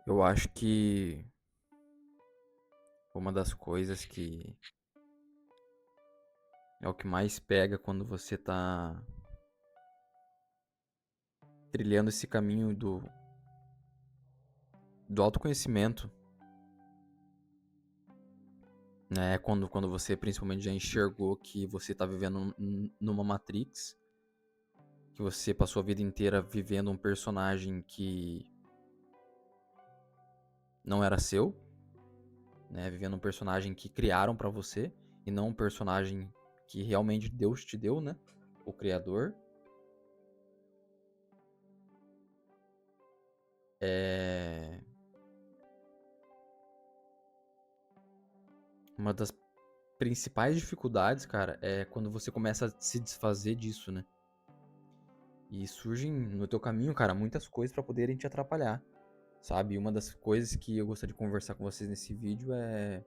Eu acho que uma das coisas que é o que mais pega quando você tá trilhando esse caminho do autoconhecimento, né? Quando você principalmente já enxergou que você tá vivendo numa Matrix, que você passou a vida inteira vivendo um personagem que não era seu, né? Vivendo um personagem que criaram pra você e não um personagem que realmente Deus te deu, né? O criador. É uma das principais dificuldades, cara, é quando você começa a se desfazer disso, né? E surgem no teu caminho, cara, muitas coisas pra poderem te atrapalhar, sabe? Uma das coisas que eu gostaria de conversar com vocês nesse vídeo é,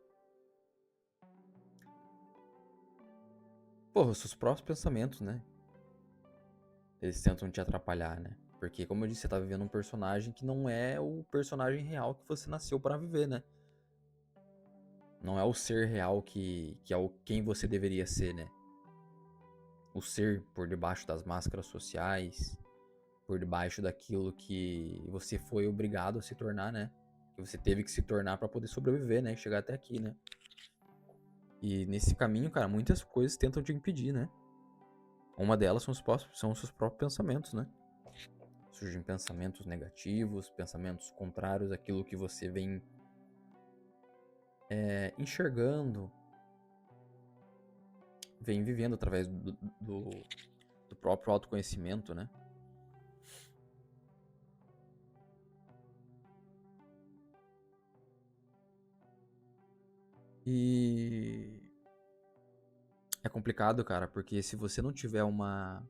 porra, os seus próprios pensamentos, né? Eles tentam te atrapalhar, né? Porque, como eu disse, você tá vivendo um personagem que não é o personagem real que você nasceu pra viver, né? Não é o ser real que é o quem você deveria ser, né? O ser por debaixo das máscaras sociais, por debaixo daquilo que você foi obrigado a se tornar, né? Que você teve que se tornar pra poder sobreviver, né? E chegar até aqui, né? E nesse caminho, cara, muitas coisas tentam te impedir, né? Uma delas são os seus próprios pensamentos, né? Surgem pensamentos negativos, pensamentos contrários àquilo que você vem enxergando, vem vivendo através do próprio autoconhecimento, né? E é complicado, cara, porque se você não tiver uma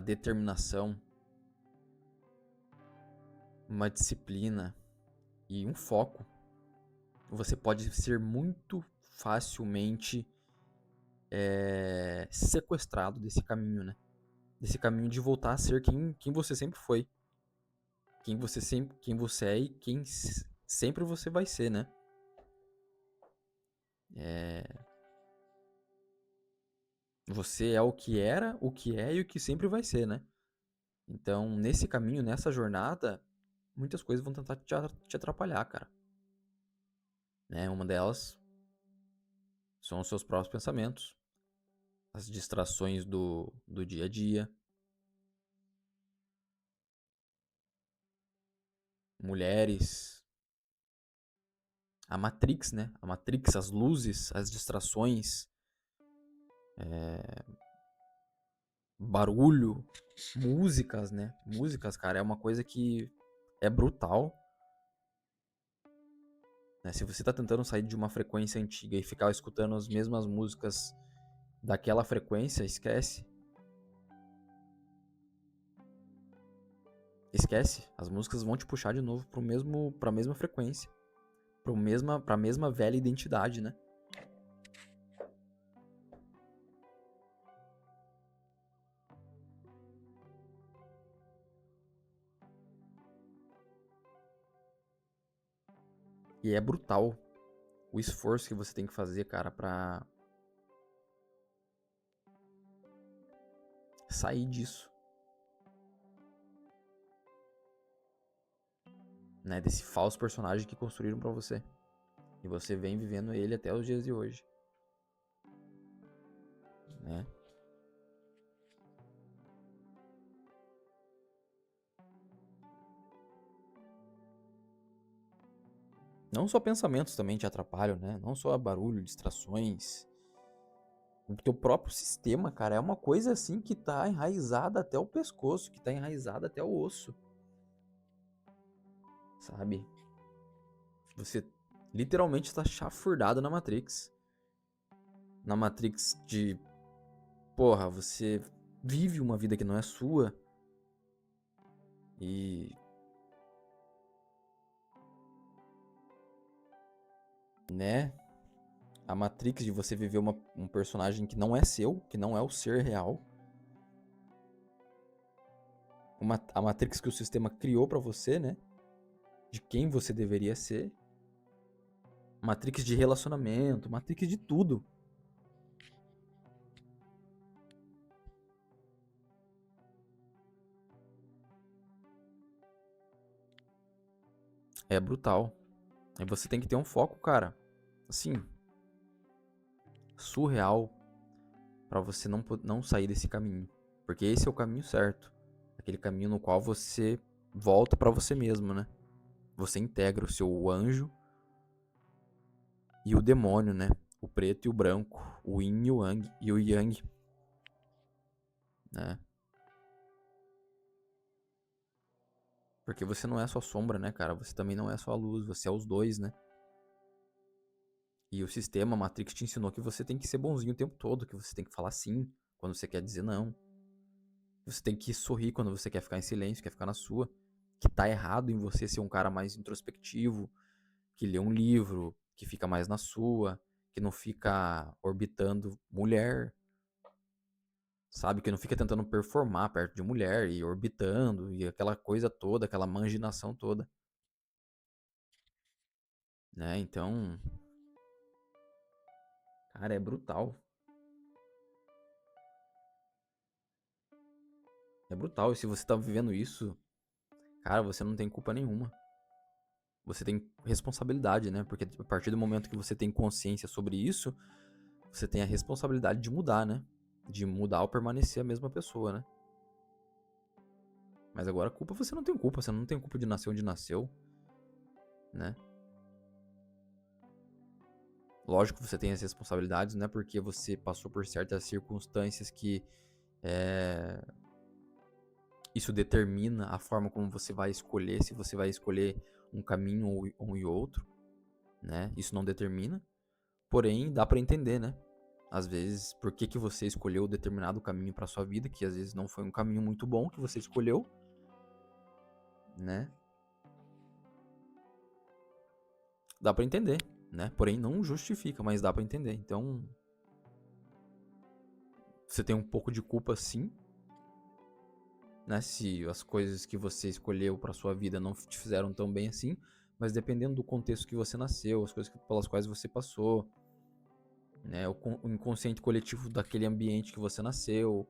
determinação, uma disciplina e um foco, você pode ser muito facilmente sequestrado desse caminho, né? Desse caminho de voltar a ser quem você sempre foi. Quem você é e sempre você vai ser, né? É, você é o que era, o que é e o que sempre vai ser, né? Então, nesse caminho, nessa jornada, muitas coisas vão tentar te atrapalhar, cara. Né? Uma delas são os seus próprios pensamentos, as distrações do dia a dia, mulheres, a Matrix, né? A Matrix, as luzes, as distrações, barulho, músicas, né? Músicas, cara, é uma coisa que é brutal. Né? Se você tá tentando sair de uma frequência antiga e ficar escutando as mesmas músicas daquela frequência, esquece. Esquece. As músicas vão te puxar de novo pra mesma frequência. Pra mesma velha identidade, né? E é brutal o esforço que você tem que fazer, cara, pra sair disso. Né? Desse falso personagem que construíram pra você. E você vem vivendo ele até os dias de hoje. Né? Não só pensamentos também te atrapalham, né? Não só barulho, distrações. O teu próprio sistema, cara, é uma coisa assim que tá enraizada até o pescoço, que tá enraizada até o osso, sabe? Você literalmente está chafurdado na Matrix. Na Matrix de, porra, você vive uma vida que não é sua e, né? A Matrix de você viver um personagem que não é seu, que não é o ser real, a Matrix que o sistema criou pra você, né? De quem você deveria ser. Matrix de relacionamento, Matrix de tudo. É brutal. Aí você tem que ter um foco, cara. Assim, surreal pra você não sair desse caminho. Porque esse é o caminho certo. Aquele caminho no qual você volta pra você mesmo, né? Você integra o seu anjo e o demônio, né? O preto e o branco, o yin e o yang, né? Porque você não é só sombra, né, cara? Você também não é só a luz, você é os dois, né? E o sistema, a Matrix te ensinou que você tem que ser bonzinho o tempo todo, que você tem que falar sim quando você quer dizer não. Você tem que sorrir quando você quer ficar em silêncio, quer ficar na sua. Que tá errado em você ser um cara mais introspectivo, que lê um livro, que fica mais na sua, que não fica orbitando mulher, sabe? Que não fica tentando performar perto de mulher e orbitando e aquela coisa toda, aquela manjinação toda, né? Então, cara, é brutal. É brutal. E se você tá vivendo isso, cara, você não tem culpa nenhuma. Você tem responsabilidade, né? Porque a partir do momento que você tem consciência sobre isso, você tem a responsabilidade de mudar, né? De mudar ou permanecer a mesma pessoa, né? Mas agora a culpa você não tem culpa de nascer onde nasceu, né? Lógico que você tem as responsabilidades, né? Porque você passou por certas circunstâncias que isso determina a forma como você vai escolher, se você vai escolher um caminho ou um e outro, né? Isso não determina, porém dá pra entender, né? Às vezes, por que que você escolheu determinado caminho pra sua vida, que às vezes não foi um caminho muito bom que você escolheu, né? Dá pra entender, né? Porém não justifica, mas dá pra entender. Então, você tem um pouco de culpa sim, né? Se as coisas que você escolheu pra sua vida não te fizeram tão bem assim, mas dependendo do contexto que você nasceu, as coisas pelas quais você passou, né? O inconsciente coletivo daquele ambiente que você nasceu,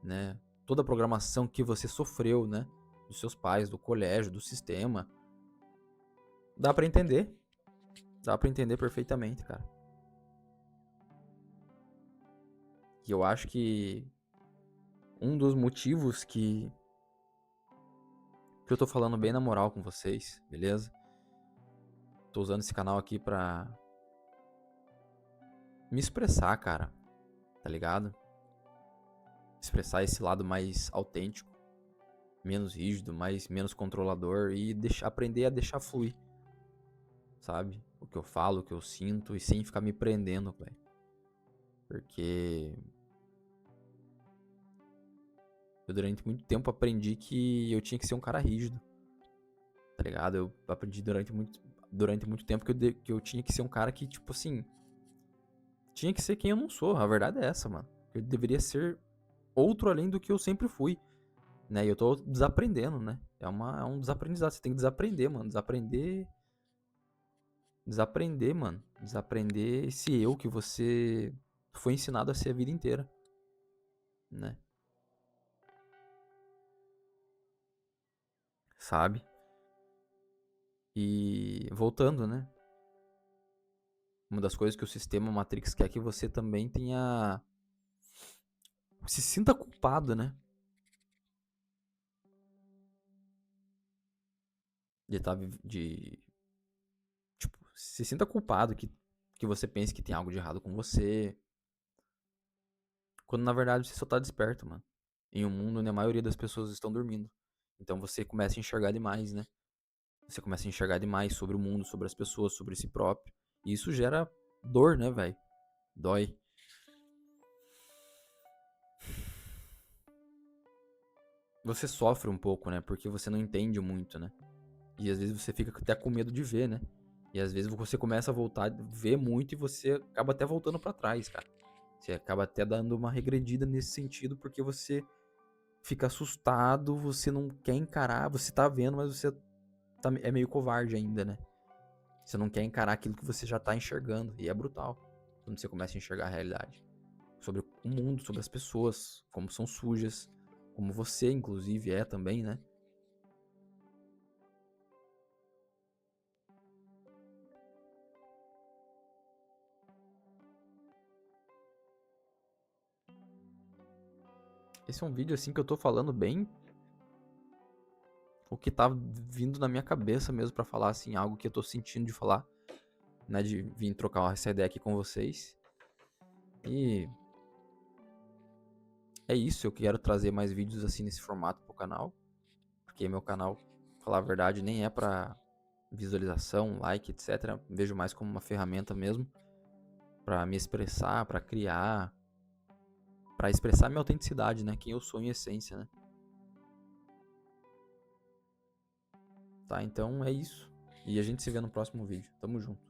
né? Toda a programação que você sofreu, né? Dos seus pais, do colégio, do sistema. Dá pra entender. Dá pra entender perfeitamente, cara. E eu acho que um dos motivos que eu tô falando bem na moral com vocês, beleza? Tô usando esse canal aqui pra me expressar, cara, tá ligado? Expressar esse lado mais autêntico, menos rígido, menos controlador e aprender a deixar fluir, sabe? O que eu falo, o que eu sinto e sem ficar me prendendo, velho. Porque eu durante muito tempo aprendi que eu tinha que ser um cara rígido, tá ligado? Eu aprendi durante muito tempo que eu tinha que ser um cara que, tipo assim, tinha que ser quem eu não sou. A verdade é essa, mano. Eu deveria ser outro além do que eu sempre fui, né? E eu tô desaprendendo, né? É um desaprendizado. Você tem que desaprender, mano. Desaprender, mano. Desaprender esse eu que você foi ensinado a ser a vida inteira, né? Sabe? E voltando, né? Uma das coisas que o sistema Matrix quer é que você também tenha. Se sinta culpado, né? De estar. De. Tipo, se sinta culpado que você pense que tem algo de errado com você. Quando na verdade você só tá desperto, mano. Em um mundo onde a maioria das pessoas estão dormindo. Então você começa a enxergar demais, né? Você começa a enxergar demais sobre o mundo, sobre as pessoas, sobre si próprio. E isso gera dor, né, velho? Dói. Você sofre um pouco, né? Porque você não entende muito, né? E às vezes você fica até com medo de ver, né? E às vezes você começa a voltar a ver muito e você acaba até voltando pra trás, cara. Você acaba até dando uma regredida nesse sentido porque você fica assustado, você não quer encarar, você tá vendo, mas você é meio covarde ainda, né? Você não quer encarar aquilo que você já tá enxergando. E é brutal quando você começa a enxergar a realidade. Sobre o mundo, sobre as pessoas, como são sujas, como você, inclusive, é também, né? Esse é um vídeo assim que eu tô falando bem o que tá vindo na minha cabeça mesmo pra falar, assim, algo que eu tô sentindo de falar, né? De vir trocar essa ideia aqui com vocês. E é isso, eu quero trazer mais vídeos assim nesse formato pro canal. Porque meu canal, pra falar a verdade, nem é pra visualização, like, etc. Vejo mais como uma ferramenta mesmo pra me expressar, pra criar, pra expressar minha autenticidade, né? Quem eu sou em essência, né? Tá, então é isso. E a gente se vê no próximo vídeo. Tamo junto.